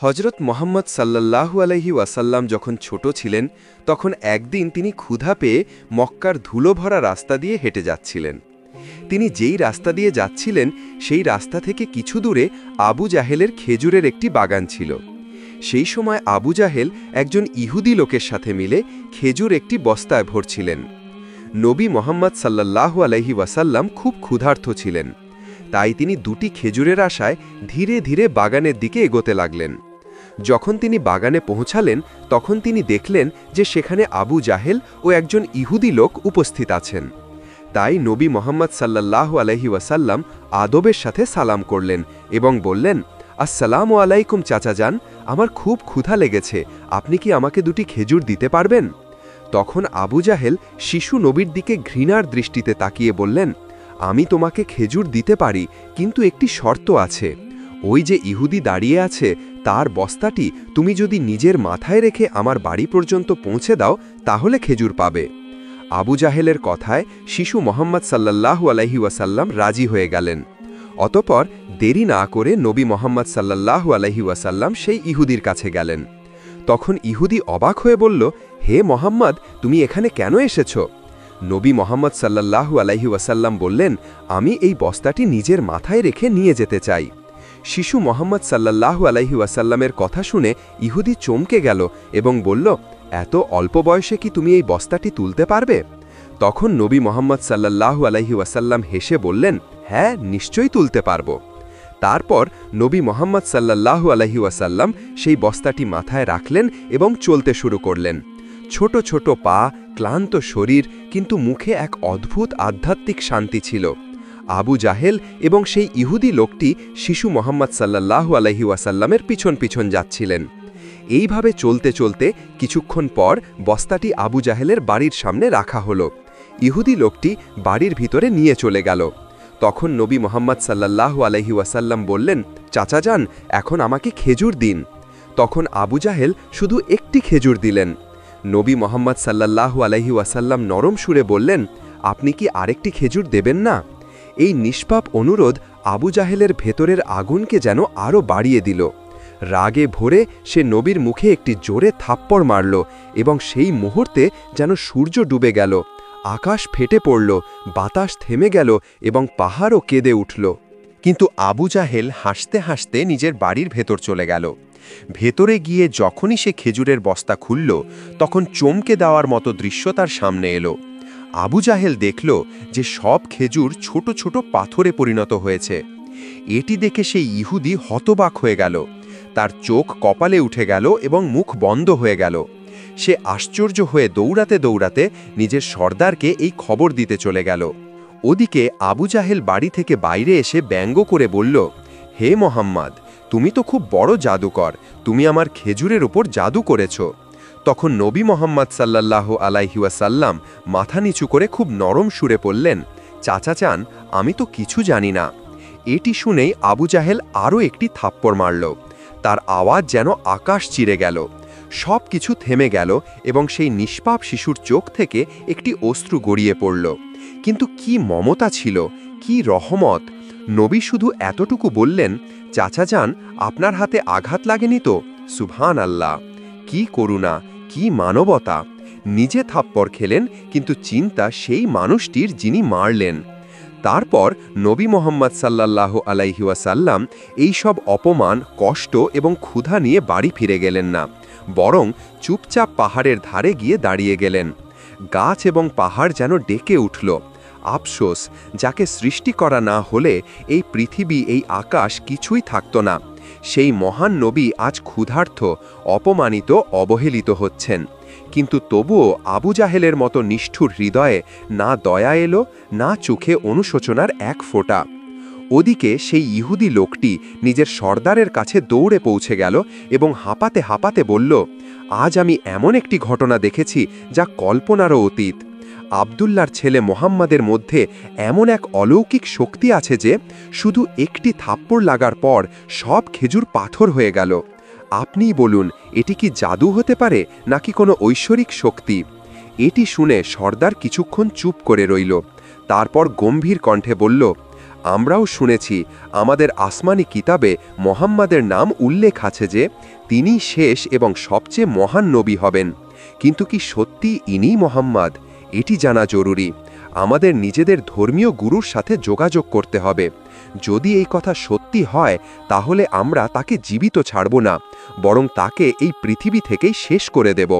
হজরত মোহাম্মদ সাল্লাল্লাহু আলাইহি ওয়াসাল্লাম যখন ছোট ছিলেন তখন একদিন তিনি ক্ষুধা পেয়ে মক্কার ধুলো ভরা রাস্তা দিয়ে হেঁটে যাচ্ছিলেন। তিনি যেই রাস্তা দিয়ে যাচ্ছিলেন সেই রাস্তা থেকে কিছু দূরে আবু জাহেলের খেজুরের একটি বাগান ছিল। সেই সময় আবু জাহেল একজন ইহুদি লোকের সাথে মিলে খেজুর একটি বস্তায় ভরছিলেন। নবী মোহাম্মদ সাল্লাল্লাহু আলাইহি ওয়াসাল্লাম খুব ক্ষুধার্ত ছিলেন, তাই তিনি দুটি খেজুরের আশায় ধীরে ধীরে বাগানের দিকে এগোতে লাগলেন। যখন তিনি বাগানে পৌঁছালেন তখন তিনি দেখলেন যে সেখানে আবু জাহেল ও একজন ইহুদি লোক উপস্থিত আছেন। তাই নবী মোহাম্মদ সাল্লাল্লাহু আলাইহি ওয়াসাল্লাম আদবের সাথে সালাম করলেন এবং বললেন, আসসালামু আলাইকুম চাচাজান, আমার খুব ক্ষুধা লেগেছে, আপনি কি আমাকে দুটি খেজুর দিতে পারবেন? তখন আবু জাহেল শিশু নবীর দিকে ঘৃণার দৃষ্টিতে তাকিয়ে বললেন, আমি তোমাকে খেজুর দিতে পারি, কিন্তু একটি শর্ত আছে। ওই যে ইহুদি দাঁড়িয়ে আছে তার বস্তাটি তুমি যদি নিজের মাথায় রেখে আমার বাড়ি পর্যন্ত পৌঁছে দাও তাহলে খেজুর পাবে। আবু জাহেলের কথায় শিশু মোহাম্মদ সাল্লাল্লাহু আলাইহি ওয়াসাল্লাম রাজি হয়ে গেলেন। অতঃপর দেরি না করে নবী মোহাম্মদ সাল্লাল্লাহু আলাইহি ওয়াসাল্লাম সেই ইহুদির কাছে গেলেন। তখন ইহুদি অবাক হয়ে বলল, হে মোহাম্মদ, তুমি এখানে কেন এসেছ? নবী মোহাম্মদ সাল্লাল্লাহু আলাইহি ওয়াসাল্লাম বললেন, আমি এই বস্তাটি নিজের মাথায় রেখে নিয়ে যেতে চাই। শিশু মোহাম্মদ সাল্লাল্লাহু আলাইহি ওয়াসাল্লামের কথা শুনে ইহুদি চমকে গেল এবং বলল, এত অল্প বয়সে কি তুমি এই বস্তাটি তুলতে পারবে? তখন নবী মোহাম্মদ সাল্লাল্লাহু আলাইহি ওয়াসাল্লাম হেসে বললেন, হ্যাঁ, নিশ্চয়ই তুলতে পারব। তারপর নবী মোহাম্মদ সাল্লাল্লাহু আলাইহি ওয়াসাল্লাম সেই বস্তাটি মাথায় রাখলেন এবং চলতে শুরু করলেন। ছোট ছোট পা, ক্লান্ত শরীর, কিন্তু মুখে এক অদ্ভুত আধ্যাত্মিক শান্তি ছিল। আবু জাহেল এবং সেই ইহুদি লোকটি শিশু মোহাম্মদ সাল্লাল্লাহু আলাইহি ওয়াসাল্লামের পিছন পিছন যাচ্ছিলেন। এইভাবে চলতে চলতে কিছুক্ষণ পর বস্তাটি আবু জাহেলের বাড়ির সামনে রাখা হলো। ইহুদি লোকটি বাড়ির ভিতরে নিয়ে চলে গেল। তখন নবী মোহাম্মদ সাল্লাল্লাহু আলাইহি ওয়াসাল্লাম বললেন, চাচাজান, এখন আমাকে খেজুর দিন। তখন আবু জাহেল শুধু একটি খেজুর দিলেন। নবী মোহাম্মদ সাল্লাল্লাহু আলাইহি ওয়াসাল্লাম নরম সুরে বললেন, আপনি কি আরেকটি খেজুর দেবেন না? এই নিষ্পাপ অনুরোধ আবু জাহেলের ভেতরের আগুনকে যেন আরও বাড়িয়ে দিল। রাগে ভরে সে নবীর মুখে একটি জোরে থাপ্পড় মারল এবং সেই মুহূর্তে যেন সূর্য ডুবে গেল, আকাশ ফেটে পড়ল, বাতাস থেমে গেল এবং পাহাড়ও কেঁদে উঠল। কিন্তু আবু জাহেল হাসতে হাসতে নিজের বাড়ির ভেতর চলে গেল। ভেতরে গিয়ে যখনই সে খেজুরের বস্তা খুলল তখন চমকে দেওয়ার মতো দৃশ্য তার সামনে এলো। আবু জাহেল দেখল যে সব খেজুর ছোট ছোট পাথরে পরিণত হয়েছে। এটি দেখে সেই ইহুদি হতবাক হয়ে গেল, তার চোখ কপালে উঠে গেল এবং মুখ বন্ধ হয়ে গেল। সে আশ্চর্য হয়ে দৌড়াতে দৌড়াতে নিজের সর্দারকে এই খবর দিতে চলে গেল। ওদিকে আবু জাহেল বাড়ি থেকে বাইরে এসে ব্যঙ্গ করে বলল, হে মোহাম্মদ, তুমি তো খুব বড় জাদুকর, তুমি আমার খেজুরের উপর জাদু করেছ। তখন নবী মোহাম্মদ সাল্লাল্লাহু আলাইহি ওয়াসাল্লাম মাথা নিচু করে খুব নরম সুরে বললেন, চাচাজান, আমি তো কিছু জানি না। এটি শুনেই আবু জাহেল আরও একটি থাপ্পড় মারল। তার আওয়াজ যেন আকাশ চিরে গেল। সব কিছু থেমে গেল এবং সেই নিষ্পাপ শিশুর চোখ থেকে একটি অশ্রু গড়িয়ে পড়ল। কিন্তু কি মমতা ছিল, কি রহমত! নবী শুধু এতটুকু বললেন, চাচাজান, আপনার হাতে আঘাত লাগেনি তো? সুবহান আল্লাহ! কি করুণা, কি মানবতা! নিজে থাপ্পড় খেলেন, কিন্তু চিন্তা সেই মানুষটির যিনি মারলেন। তারপর নবী মোহাম্মদ সাল্লাল্লাহু আলাইহি ওয়াসাল্লাম এই সব অপমান, কষ্ট এবং ক্ষুধা নিয়ে বাড়ি ফিরে গেলেন না, বরং চুপচাপ পাহাড়ের ধারে গিয়ে দাঁড়িয়ে গেলেন। গাছ এবং পাহাড় যেন ডেকে উঠল। আফসোস, যাকে সৃষ্টি করা না হলে এই পৃথিবী, এই আকাশ কিছুই থাকত না। সেই মহান নবী আজ ক্ষুধার্ত, অপমানিত, অবহেলিত হচ্ছেন। কিন্তু তবুও আবু জাহেলের মতো নিষ্ঠুর হৃদয়ে না দয়া এলো, না চোখে অনুশোচনার এক ফোঁটা। ওদিকে সেই ইহুদি লোকটি নিজের সর্দারের কাছে দৌড়ে পৌঁছে গেল এবং হাঁপাতে হাঁপাতে বলল, আজ আমি এমন একটি ঘটনা দেখেছি যা কল্পনারও অতীত। আবদুল্লার ছেলে মোহাম্মদের মধ্যে এমন এক অলৌকিক শক্তি আছে যে শুধু একটি থাপ্পড় লাগার পর সব খেজুর পাথর হয়ে গেল। আপনিই বলুন, এটি কি জাদু হতে পারে নাকি কোনো ঐশ্বরিক শক্তি? এটি শুনে সর্দার কিছুক্ষণ চুপ করে রইল। তারপর গম্ভীর কণ্ঠে বলল, আমরাও শুনেছি আমাদের আসমানি কিতাবে মোহাম্মদের নাম উল্লেখ আছে যে তিনি শেষ এবং সবচেয়ে মহান নবী হবেন। কিন্তু কি সত্যি ইনিই মোহাম্মদ? এটি জানা জরুরি। আমাদের নিজেদের ধর্মীয় গুরুর সাথে যোগাযোগ করতে হবে। যদি এই কথা সত্যি হয় তাহলে আমরা তাকে জীবিত ছাড়ব না, বরং তাকে এই পৃথিবী থেকেই শেষ করে দেব।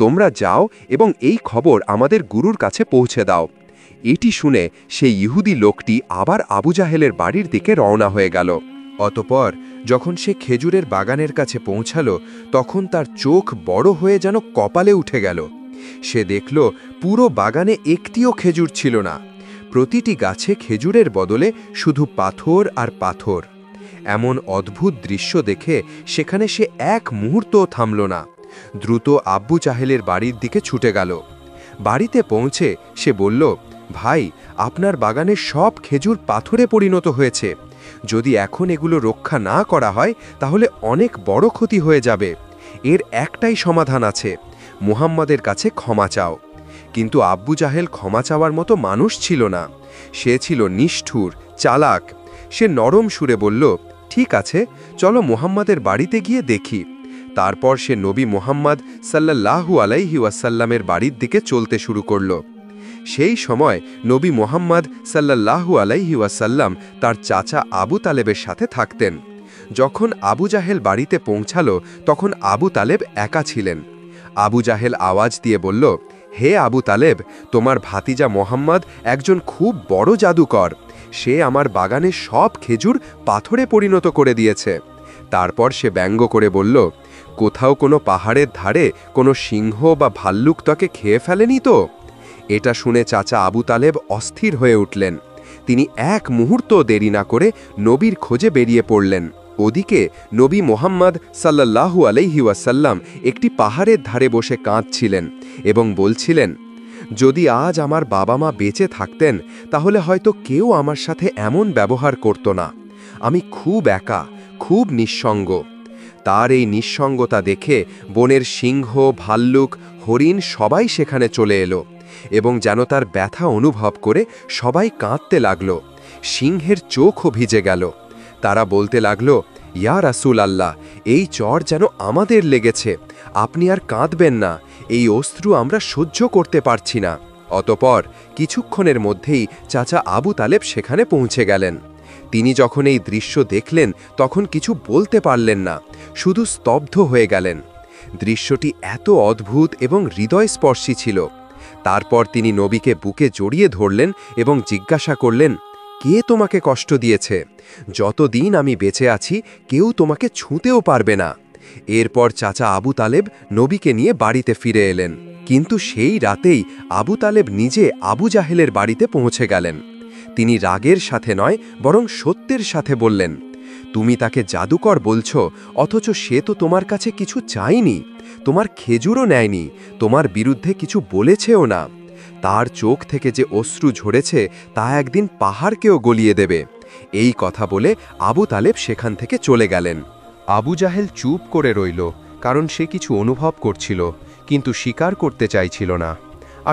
তোমরা যাও এবং এই খবর আমাদের গুরুর কাছে পৌঁছে দাও। এটি শুনে সেই ইহুদি লোকটি আবার আবু জাহেলের বাড়ির দিকে রওনা হয়ে গেল। অতঃপর যখন সে খেজুরের বাগানের কাছে পৌঁছাল, তখন তার চোখ বড় হয়ে যেন কপালে উঠে গেল। সে দেখল পুরো বাগানে একটিও খেজুর ছিল না। প্রতিটি গাছে খেজুরের বদলে শুধু পাথর আর পাথর। এমন অদ্ভুত দৃশ্য দেখে সেখানে সে এক মুহূর্তও থামল না। দ্রুত আব্বু জাহেলের বাড়ির দিকে ছুটে গেল। বাড়িতে পৌঁছে সে বলল, ভাই, আপনার বাগানের সব খেজুর পাথরে পরিণত হয়েছে। যদি এখন এগুলো রক্ষা না করা হয় তাহলে অনেক বড় ক্ষতি হয়ে যাবে। এর একটাই সমাধান আছে, মুহাম্মাদের কাছে ক্ষমা চাও। কিন্তু আব্বু জাহেল ক্ষমা চাওয়ার মতো মানুষ ছিল না। সে ছিল নিষ্ঠুর, চালাক। সে নরম সুরে বলল, ঠিক আছে, চলো মুহাম্মাদের বাড়িতে গিয়ে দেখি। তারপর সে নবী মুহাম্মদ সাল্লাল্লাহু আলাইহি ওয়াসাল্লামের বাড়ির দিকে চলতে শুরু করল। সেই সময় নবী মুহাম্মদ সাল্লাল্লাহু আলাইহি ওয়াসাল্লাম তার চাচা আবু তালেবের সাথে থাকতেন। যখন আবু জাহেল বাড়িতে পৌঁছালো তখন আবু তালেব একা ছিলেন। আবু জাহেল আওয়াজ দিয়ে বলল, হে আবু তালেব, তোমার ভাতিজা মোহাম্মদ একজন খুব বড় জাদুকর। সে আমার বাগানের সব খেজুর পাথরে পরিণত করে দিয়েছে। তারপর সে ব্যঙ্গ করে বলল, কোথাও কোনো পাহাড়ের ধারে কোনো সিংহ বা ভাল্লুক তাকে খেয়ে ফেলেনি তো? এটা শুনে চাচা আবু তালেব অস্থির হয়ে উঠলেন। তিনি এক মুহূর্ত দেরি না করে নবীর খোঁজে বেরিয়ে পড়লেন। ওদিকে নবী মুহাম্মদ সাল্লাল্লাহু আলাইহি ওয়াসাল্লাম একটি পাহাড়ের ধারে বসে কাঁদছিলেন এবং বলছিলেন, যদি আজ আমার বাবা মা বেঁচে থাকতেন তাহলে হয়তো কেউ আমার সাথে এমন ব্যবহার করত না। আমি খুব একা, খুব নিঃসঙ্গ। তার এই নিঃসঙ্গতা দেখে বনের সিংহ, ভাল্লুক, হরিণ সবাই সেখানে চলে এলো এবং যেন তার ব্যথা অনুভব করে সবাই কাঁদতে লাগল। সিংহের চোখও ভিজে গেল। তারা বলতে লাগল, ইয়া রাসূল আল্লাহ, এই চর যেন আমাদের লেগেছে। আপনি আর কাঁদবেন না, এই অশ্রু আমরা সহ্য করতে পারছি না। অতঃপর কিছুক্ষণের মধ্যেই চাচা আবু তালেব সেখানে পৌঁছে গেলেন। তিনি যখন এই দৃশ্য দেখলেন তখন কিছু বলতে পারলেন না, শুধু স্তব্ধ হয়ে গেলেন। দৃশ্যটি এত অদ্ভুত এবং হৃদয়স্পর্শী ছিল। তারপর তিনি নবীকে বুকে জড়িয়ে ধরলেন এবং জিজ্ঞাসা করলেন, কে তোমাকে কষ্ট দিয়েছে? যতদিন আমি বেঁচে আছি কেউ তোমাকে ছুঁতেও পারবে না। এরপর চাচা আবু তালেব নবীকে নিয়ে বাড়িতে ফিরে এলেন। কিন্তু সেই রাতেই আবু তালেব নিজে আবু জাহেলের বাড়িতে পৌঁছে গেলেন। তিনি রাগের সাথে নয় বরং সত্যের সাথে বললেন, তুমি তাকে জাদুকর বলছো, অথচ সে তো তোমার কাছে কিছু চায়নি, তোমার খেজুরও নেয়নি, তোমার বিরুদ্ধে কিছু বলেছেও না। তার চোখ থেকে যে অশ্রু ঝরেছে তা একদিন পাহাড়কেও গলিয়ে দেবে। এই কথা বলে আবু তালেব সেখান থেকে চলে গেলেন। আবু জাহেল চুপ করে রইল, কারণ সে কিছু অনুভব করছিল কিন্তু স্বীকার করতে চাইছিল না।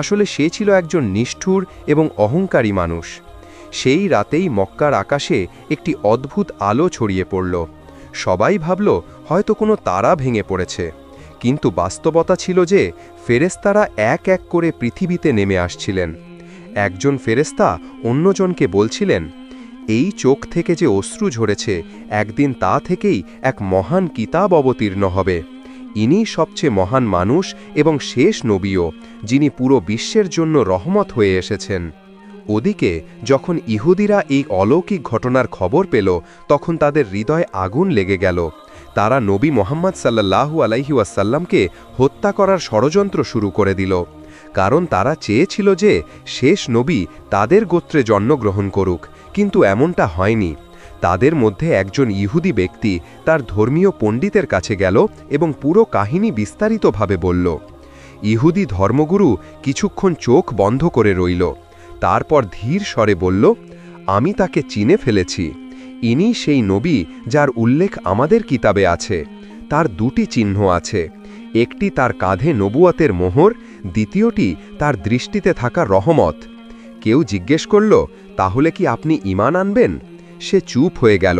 আসলে সে ছিল একজন নিষ্ঠুর এবং অহংকারী মানুষ। সেই রাতেই মক্কার আকাশে একটি অদ্ভুত আলো ছড়িয়ে পড়ল। সবাই ভাবল হয়তো কোনো তারা ভেঙে পড়েছে, কিন্তু বাস্তবতা ছিল যে ফেরেশতারা এক এক করে পৃথিবীতে নেমে আসছিলেন। একজন ফেরেশতা অন্যজনকে বলছিলেন, এই চোখ থেকে যে অশ্রু ঝরেছে একদিন তা থেকেই এক মহান কিতাব অবতীর্ণ হবে। ইনি সবচেয়ে মহান মানুষ এবং শেষ নবীও, যিনি পুরো বিশ্বের জন্য রহমত হয়ে এসেছেন। ওদিকে যখন ইহুদিরা এই অলৌকিক ঘটনার খবর পেল তখন তাদের হৃদয়ে আগুন লেগে গেল। তারা নবী মুহাম্মদ সাল্লাল্লাহু আলাইহি ওয়াসাল্লামকে হত্যা করার ষড়যন্ত্র শুরু করে দিল, কারণ তারা চেয়েছিল যে শেষ নবী তাদের গোত্রে জন্মগ্রহণ করুক, কিন্তু এমনটা হয়নি। তাদের মধ্যে একজন ইহুদি ব্যক্তি তার ধর্মীয় পণ্ডিতের কাছে গেল এবং পুরো কাহিনী বিস্তারিতভাবে বলল। ইহুদি ধর্মগুরু কিছুক্ষণ চোখ বন্ধ করে রইল। তারপর ধীর স্বরে বলল, আমি তাকে চিনে ফেলেছি। ইনি সেই নবী যার উল্লেখ আমাদের কিতাবে আছে। তার দুটি চিহ্ন আছে, একটি তার কাঁধে নবুয়তের মোহর, দ্বিতীয়টি তার দৃষ্টিতে থাকা রহমত। কেউ জিজ্ঞেস করল, তাহলে কি আপনি ঈমান আনবেন? সে চুপ হয়ে গেল,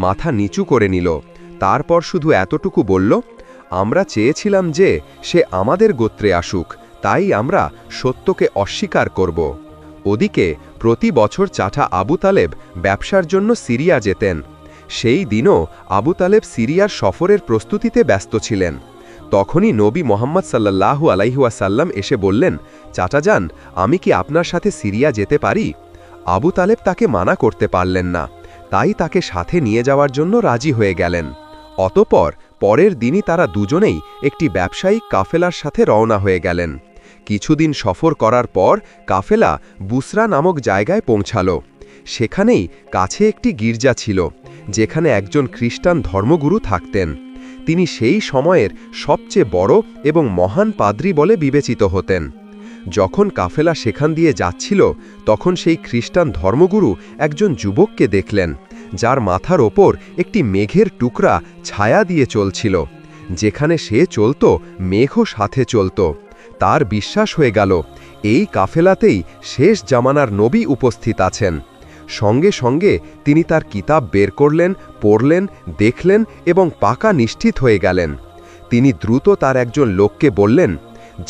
মাথা নিচু করে নিল। তারপর শুধু এতটুকু বলল, আমরা চেয়েছিলাম যে সে আমাদের গোত্রে আসুক, তাই আমরা সত্যকে অস্বীকার করব। ওদিকে প্রতি বছর চাচা আবু তালেব ব্যবসার জন্য সিরিয়া যেতেন। সেই দিনও আবু তালেব সিরিয়ার সফরের প্রস্তুতিতে ব্যস্ত ছিলেন। তখনই নবী মোহাম্মদ সাল্লাল্লাহু আলাইহি ওয়াসাল্লাম এসে বললেন, চাচা যান, আমি কি আপনার সাথে সিরিয়া যেতে পারি? আবু তালেব তাকে মানা করতে পারলেন না, তাই তাকে সাথে নিয়ে যাওয়ার জন্য রাজি হয়ে গেলেন। অতঃপর পরের দিনই তারা দুজনেই একটি ব্যবসায়িক কাফেলার সাথে রওনা হয়ে গেলেন। কিছুদিন সফর করার পর কাফেলা বুসরা নামক জায়গায় পৌঁছাল। সেখানেই কাছে একটি গির্জা ছিল, যেখানে একজন খ্রিস্টান ধর্মগুরু থাকতেন। তিনি সেই সময়ের সবচেয়ে বড় এবং মহান পাদ্রী বলে বিবেচিত হতেন। যখন কাফেলা সেখান দিয়ে যাচ্ছিল, তখন সেই খ্রিস্টান ধর্মগুরু একজন যুবককে দেখলেন, যার মাথার ওপর একটি মেঘের টুকরা ছায়া দিয়ে চলছিল। যেখানে সে চলত, মেঘও সাথে চলত। তার বিশ্বাস হয়ে গেল, এই কাফেলাতেই শেষ জামানার নবী উপস্থিত আছেন। সঙ্গে সঙ্গে তিনি তার কিতাব বের করলেন, পড়লেন, দেখলেন এবং পাকা নিশ্চিত হয়ে গেলেন। তিনি দ্রুত তার একজন লোককে বললেন,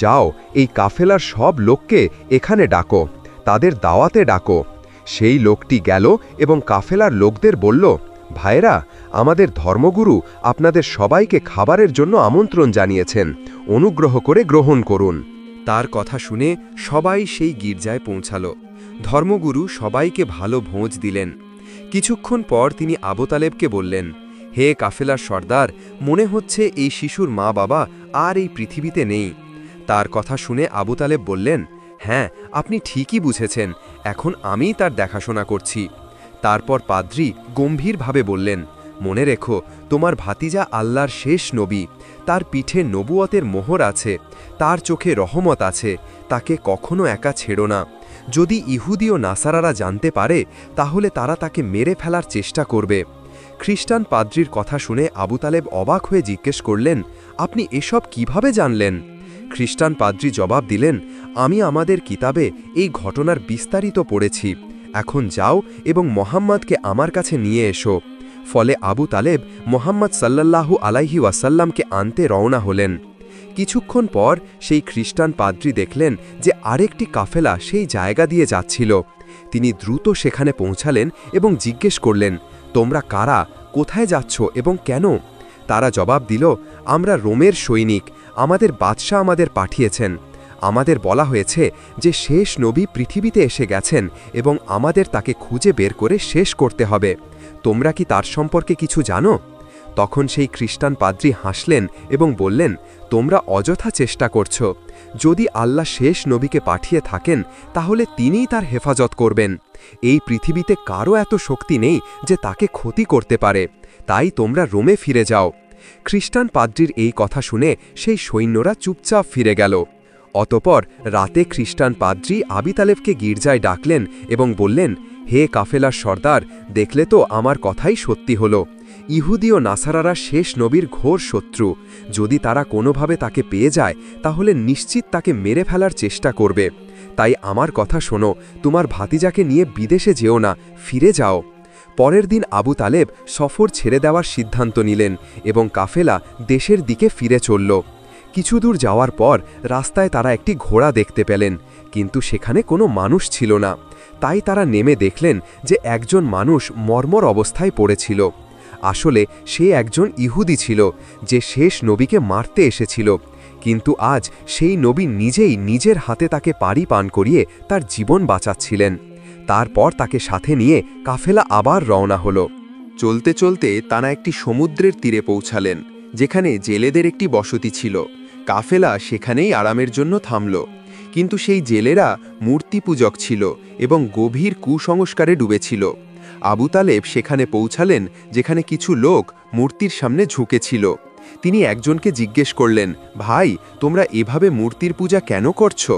যাও, এই কাফেলার সব লোককে এখানে ডাকো, তাদের দাওয়াতে ডাকো। সেই লোকটি গেল এবং কাফেলার লোকদের বলল, ভাইরা, আমাদের ধর্মগুরু আপনাদের সবাইকে খাবারের জন্য আমন্ত্রণ জানিয়েছেন, অনুগ্রহ করে গ্রহণ করুন। তার কথা শুনে সবাই সেই গির্জায় পৌঁছাল। ধর্মগুরু সবাইকে ভালো ভোজ দিলেন। কিছুক্ষণ পর তিনি আবু তালেবকে বললেন, হে কাফেলার সর্দার, মনে হচ্ছে এই শিশুর মা বাবা আর এই পৃথিবীতে নেই। তার কথা শুনে আবু তালেব বললেন, হ্যাঁ, আপনি ঠিকই বুঝেছেন, এখন আমিই তার দেখাশোনা করছি। তারপর পাদ্রী গম্ভীরভাবে বললেন, মনে রেখো, তোমার ভাতিজা আল্লাহর শেষ নবী, তার পিঠে নবুয়তের মোহর আছে, তার চোখে রহমত আছে, তাকে কখনো একা ছেড়ো না। যদি ইহুদি ও নাসারারা জানতে পারে, তাহলে তারা তাকে মেরে ফেলার চেষ্টা করবে। খ্রিস্টান পাদ্রীর কথা শুনে আবু তালেব অবাক হয়ে জিজ্ঞেস করলেন, আপনি এসব কিভাবে জানলেন? খ্রিস্টান পাদ্রী জবাব দিলেন, আমি আমাদের কিতাবে এই ঘটনার বিস্তারিত পড়েছি। এখন যাও এবং মোহাম্মদকে আমার কাছে নিয়ে এসো। ফলে আবু তালেব মোহাম্মদ সাল্লাল্লাহু আলাইহি ওয়াসাল্লামকে আনতে রওনা হলেন। কিছুক্ষণ পর সেই খ্রিস্টান পাদ্রী দেখলেন যে আরেকটি কাফেলা সেই জায়গা দিয়ে যাচ্ছিল। তিনি দ্রুত সেখানে পৌঁছালেন এবং জিজ্ঞেস করলেন, তোমরা কারা, কোথায় যাচ্ছ এবং কেন? তারা জবাব দিল, আমরা রোমের সৈনিক, আমাদের বাদশাহ আমাদের পাঠিয়েছেন। আমাদের বলা হয়েছে যে শেষ নবী পৃথিবীতে এসে গেছেন এবং আমাদের তাকে খুঁজে বের করে শেষ করতে হবে। তোমরা কি তার সম্পর্কে কিছু জানো? তখন সেই খ্রিস্টান পাদ্রী হাসলেন এবং বললেন, তোমরা অযথা চেষ্টা করছ। যদি আল্লাহ শেষ নবীকে পাঠিয়ে থাকেন, তাহলে তিনিই তার হেফাজত করবেন। এই পৃথিবীতে কারও এত শক্তি নেই যে তাকে ক্ষতি করতে পারে। তাই তোমরা রোমে ফিরে যাও। খ্রিস্টান পাদ্রীর এই কথা শুনে সেই সৈন্যরা চুপচাপ ফিরে গেল। অতপর রাতে খ্রিস্টান পাদ্রী আবু তালেবকে গির্জায় ডাকলেন এবং বললেন, হে কাফেলার সর্দার, দেখলে তো আমার কথাই সত্যি হল। ইহুদি ও নাসারারা শেষ নবীর ঘোর শত্রু। যদি তারা কোনোভাবে তাকে পেয়ে যায়, তাহলে নিশ্চিত তাকে মেরে ফেলার চেষ্টা করবে। তাই আমার কথা শোনো, তোমার ভাতিজাকে নিয়ে বিদেশে যেও না, ফিরে যাও। পরের দিন আবু তালেব সফর ছেড়ে দেওয়ার সিদ্ধান্ত নিলেন এবং কাফেলা দেশের দিকে ফিরে চলল। কিছু দূর যাওয়ার পর রাস্তায় তারা একটি ঘোড়া দেখতে পেলেন, কিন্তু সেখানে কোনো মানুষ ছিল না। তাই তারা নেমে দেখলেন যে একজন মানুষ মর্মর অবস্থায় পড়েছিল। আসলে সে একজন ইহুদি ছিল, যে শেষ নবীকে মারতে এসেছিল। কিন্তু আজ সেই নবী নিজেই নিজের হাতে তাকে পানি পান করিয়ে তার জীবন বাঁচাচ্ছিলেন। তারপর তাকে সাথে নিয়ে কাফেলা আবার রওনা হল। চলতে চলতে তারা একটি সমুদ্রের তীরে পৌঁছালেন, যেখানে জেলেদের একটি বসতি ছিল। কাফেলা সেখানেই আরামের জন্য থামল। কিন্তু সেই জেলেরা মূর্তি পূজক ছিল এবং গভীর কুসংস্কারে ডুবেছিল। আবু তালেব সেখানে পৌঁছালেন, যেখানে কিছু লোক মূর্তির সামনে ঝুঁকেছিল। তিনি একজনকে জিজ্ঞেস করলেন, ভাই, তোমরা এভাবে মূর্তির পূজা কেন করছো?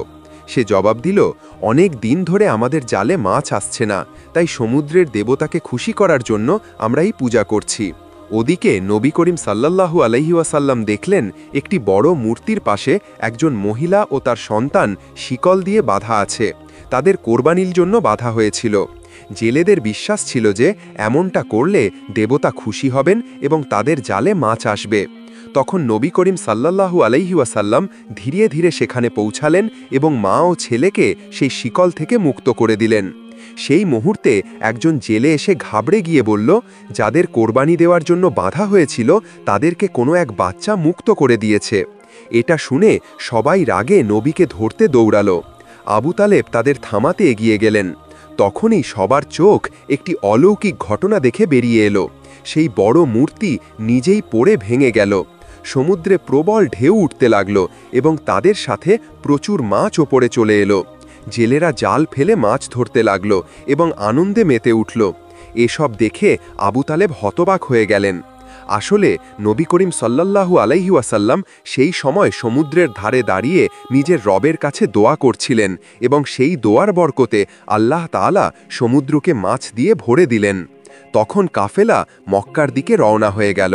সে জবাব দিল, অনেক দিন ধরে আমাদের জালে মাছ আসছে না, তাই সমুদ্রের দেবতাকে খুশি করার জন্য আমরা এই পূজা করছি। ওদিকে নবী করিম সাল্লাল্লাহু আলাইহি ওয়াসাল্লাম দেখলেন একটি বড় মূর্তির পাশে একজন মহিলা ও তার সন্তান শিকল দিয়ে বাঁধা আছে। তাদের কোরবানির জন্য বাধা হয়েছিল। জেলেদের বিশ্বাস ছিল যে এমনটা করলে দেবতা খুশি হবেন এবং তাদের জালে মাছ আসবে। তখন নবী করিম সাল্লাল্লাহু আলাইহি ওয়াসাল্লাম ধীরে ধীরে সেখানে পৌঁছালেন এবং মা ও ছেলেকে সেই শিকল থেকে মুক্ত করে দিলেন। সেই মুহূর্তে একজন জেলে এসে ঘাবড়ে গিয়ে বলল, যাদের কোরবানি দেওয়ার জন্য বাধা হয়েছিল তাদেরকে কোনো এক বাচ্চা মুক্ত করে দিয়েছে। এটা শুনে সবাই রাগে নবীকে ধরতে দৌড়ালো। আবু তালেব তাদের থামাতে এগিয়ে গেলেন। তখনই সবার চোখ একটি অলৌকিক ঘটনা দেখে বেরিয়ে এলো। সেই বড় মূর্তি নিজেই পড়ে ভেঙে গেল। সমুদ্রে প্রবল ঢেউ উঠতে লাগলো এবং তাদের সাথে প্রচুর মাছ ওপরে চলে এলো। জেলেরা জাল ফেলে মাছ ধরতে লাগলো এবং আনন্দে মেতে উঠল। এসব দেখে আবু তালেব হতবাক হয়ে গেলেন। আসলে নবী করিম সাল্লাল্লাহু আলাইহি ওয়াসাল্লাম সেই সময় সমুদ্রের ধারে দাঁড়িয়ে নিজের রবের কাছে দোয়া করছিলেন এবং সেই দোয়ার বরকতে আল্লাহ তাআলা সমুদ্রকে মাছ দিয়ে ভরে দিলেন। তখন কাফেলা মক্কার দিকে রওনা হয়ে গেল।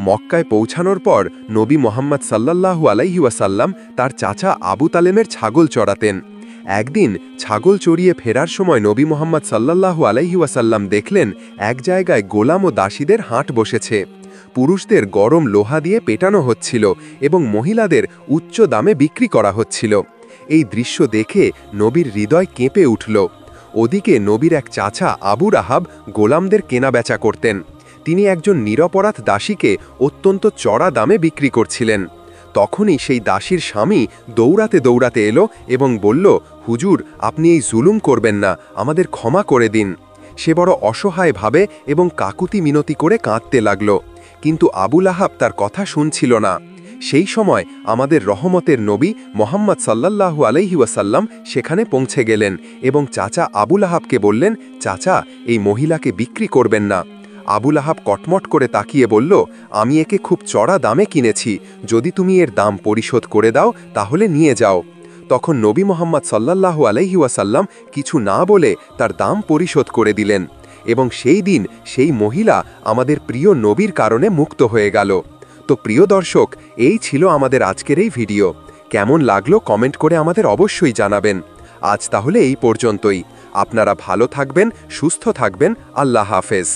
মক্কায় পৌঁছানোর পর নবী মোহাম্মদ সাল্লাল্লাহু আলাইহি ওয়াসাল্লাম তার চাচা আবু তালেমের ছাগল চড়াতেন। একদিন ছাগল চড়িয়ে ফেরার সময় নবী মোহাম্মদ সাল্লাল্লাহু আলাইহি ওয়াসাল্লাম দেখলেন এক জায়গায় গোলাম ও দাসীদের হাট বসেছে। পুরুষদের গরম লোহা দিয়ে পেটানো হচ্ছিল এবং মহিলাদের উচ্চ দামে বিক্রি করা হচ্ছিল। এই দৃশ্য দেখে নবীর হৃদয় কেঁপে উঠল। ওদিকে নবীর এক চাচা আবু রাহাব গোলামদের কেনাবেচা করতেন। তিনি একজন নিরপরাধ দাসীকে অত্যন্ত চড়া দামে বিক্রি করছিলেন। তখনই সেই দাসীর স্বামী দৌড়াতে দৌড়াতে এলো এবং বলল, হুজুর, আপনি এই জুলুম করবেন না, আমাদের ক্ষমা করে দিন। সে বড় অসহায় ভাবে এবং কাকুতি মিনতি করে কাঁদতে লাগল, কিন্তু আবু লাহাব তার কথা শুনছিল না। সেই সময় আমাদের রহমতের নবী মোহাম্মদ সাল্লাল্লাহু আলাইহি ওয়াসাল্লাম সেখানে পৌঁছে গেলেন এবং চাচা আবু লাহাবকে বললেন, চাচা, এই মহিলাকে বিক্রি করবেন না। আবু লাহাব কটমট করে তাকিয়ে বলল, আমি একে খুব চড়া দামে কিনেছি, যদি তুমি এর দাম পরিশোধ করে দাও তাহলে নিয়ে যাও। তখন নবী মোহাম্মদ সাল্লাল্লাহু আলাইহি ওয়াসাল্লাম কিছু না বলে তার দাম পরিশোধ করে দিলেন এবং সেই দিন সেই মহিলা আমাদের প্রিয় নবীর কারণে মুক্ত হয়ে গেল। তো প্রিয় দর্শক, এই ছিল আমাদের আজকের এই ভিডিও। কেমন লাগলো কমেন্ট করে আমাদের অবশ্যই জানাবেন। আজ তাহলে এই পর্যন্তই। আপনারা ভালো থাকবেন, সুস্থ থাকবেন। আল্লাহ হাফেজ।